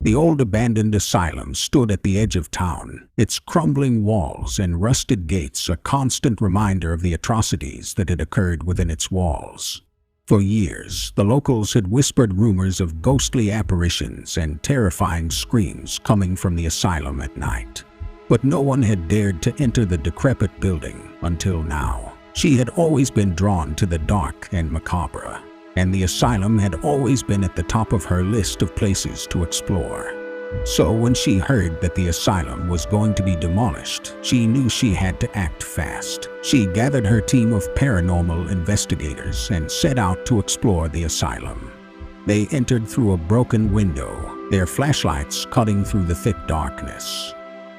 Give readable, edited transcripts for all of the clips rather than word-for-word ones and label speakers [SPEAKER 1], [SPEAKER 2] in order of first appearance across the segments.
[SPEAKER 1] The old abandoned asylum stood at the edge of town, its crumbling walls and rusted gates a constant reminder of the atrocities that had occurred within its walls. For years, the locals had whispered rumors of ghostly apparitions and terrifying screams coming from the asylum at night. But no one had dared to enter the decrepit building until now. She had always been drawn to the dark and macabre, and the asylum had always been at the top of her list of places to explore. So when she heard that the asylum was going to be demolished, she knew she had to act fast. She gathered her team of paranormal investigators and set out to explore the asylum. They entered through a broken window, their flashlights cutting through the thick darkness.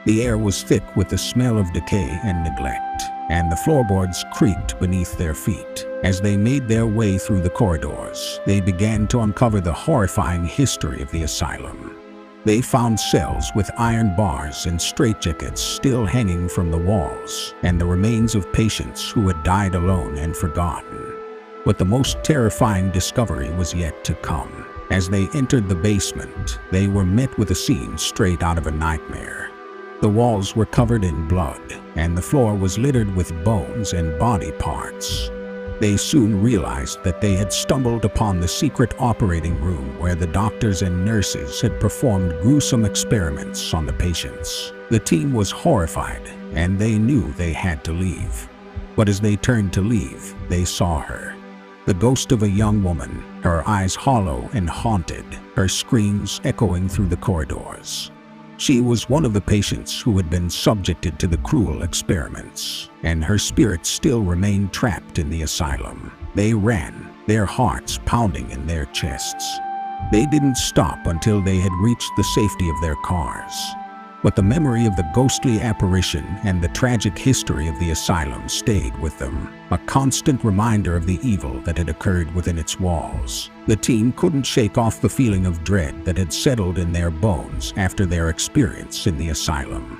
[SPEAKER 1] The air was thick with the smell of decay and neglect, and the floorboards creaked beneath their feet. As they made their way through the corridors, they began to uncover the horrifying history of the asylum. They found cells with iron bars and straitjackets still hanging from the walls, and the remains of patients who had died alone and forgotten. But the most terrifying discovery was yet to come. As they entered the basement, they were met with a scene straight out of a nightmare. The walls were covered in blood, and the floor was littered with bones and body parts. They soon realized that they had stumbled upon the secret operating room where the doctors and nurses had performed gruesome experiments on the patients. The team was horrified, and they knew they had to leave. But as they turned to leave, they saw her. The ghost of a young woman, her eyes hollow and haunted, her screams echoing through the corridors. She was one of the patients who had been subjected to the cruel experiments, and her spirit still remained trapped in the asylum. They ran, their hearts pounding in their chests. They didn't stop until they had reached the safety of their cars. But the memory of the ghostly apparition and the tragic history of the asylum stayed with them, a constant reminder of the evil that had occurred within its walls. The team couldn't shake off the feeling of dread that had settled in their bones after their experience in the asylum.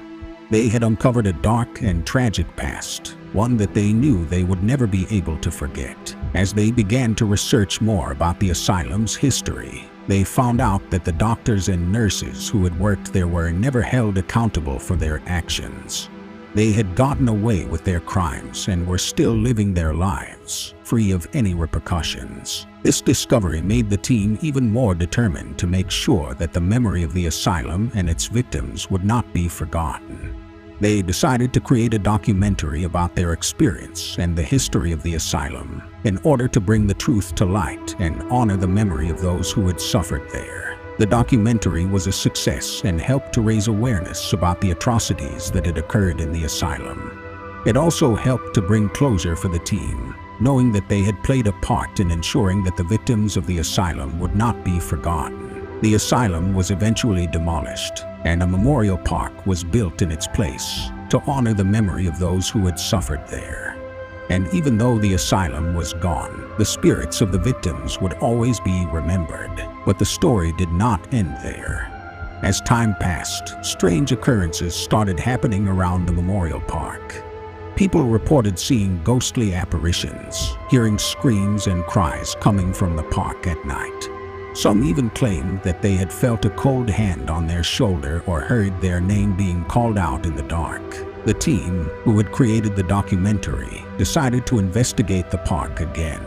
[SPEAKER 1] They had uncovered a dark and tragic past, one that they knew they would never be able to forget. As they began to research more about the asylum's history, they found out that the doctors and nurses who had worked there were never held accountable for their actions. They had gotten away with their crimes and were still living their lives, free of any repercussions. This discovery made the team even more determined to make sure that the memory of the asylum and its victims would not be forgotten. They decided to create a documentary about their experience and the history of the asylum, in order to bring the truth to light and honor the memory of those who had suffered there. The documentary was a success and helped to raise awareness about the atrocities that had occurred in the asylum. It also helped to bring closure for the team, knowing that they had played a part in ensuring that the victims of the asylum would not be forgotten. The asylum was eventually demolished, and a memorial park was built in its place to honor the memory of those who had suffered there. And even though the asylum was gone, the spirits of the victims would always be remembered. But the story did not end there. As time passed, strange occurrences started happening around the memorial park. People reported seeing ghostly apparitions, hearing screams and cries coming from the park at night. Some even claimed that they had felt a cold hand on their shoulder or heard their name being called out in the dark. The team, who had created the documentary, decided to investigate the park again.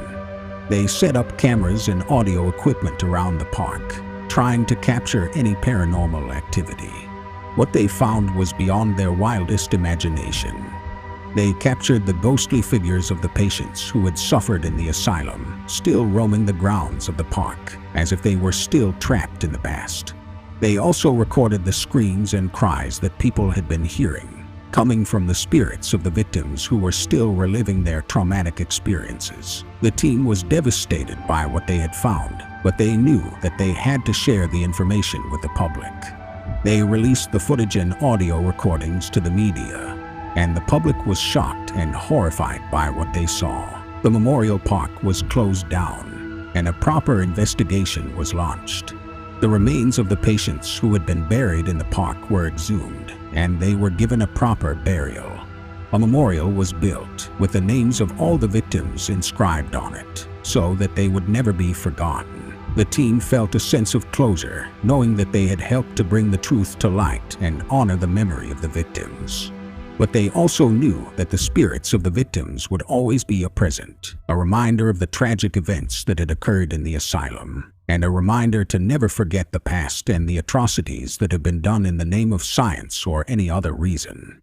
[SPEAKER 1] They set up cameras and audio equipment around the park, trying to capture any paranormal activity. What they found was beyond their wildest imagination. They captured the ghostly figures of the patients who had suffered in the asylum, still roaming the grounds of the park, as if they were still trapped in the past. They also recorded the screams and cries that people had been hearing, coming from the spirits of the victims who were still reliving their traumatic experiences. The team was devastated by what they had found, but they knew that they had to share the information with the public. They released the footage and audio recordings to the media, and the public was shocked and horrified by what they saw. The memorial park was closed down, and a proper investigation was launched. The remains of the patients who had been buried in the park were exhumed, and they were given a proper burial. A memorial was built with the names of all the victims inscribed on it, so that they would never be forgotten. The team felt a sense of closure, knowing that they had helped to bring the truth to light and honor the memory of the victims. But they also knew that the spirits of the victims would always be present, a reminder of the tragic events that had occurred in the asylum, and a reminder to never forget the past and the atrocities that have been done in the name of science or any other reason.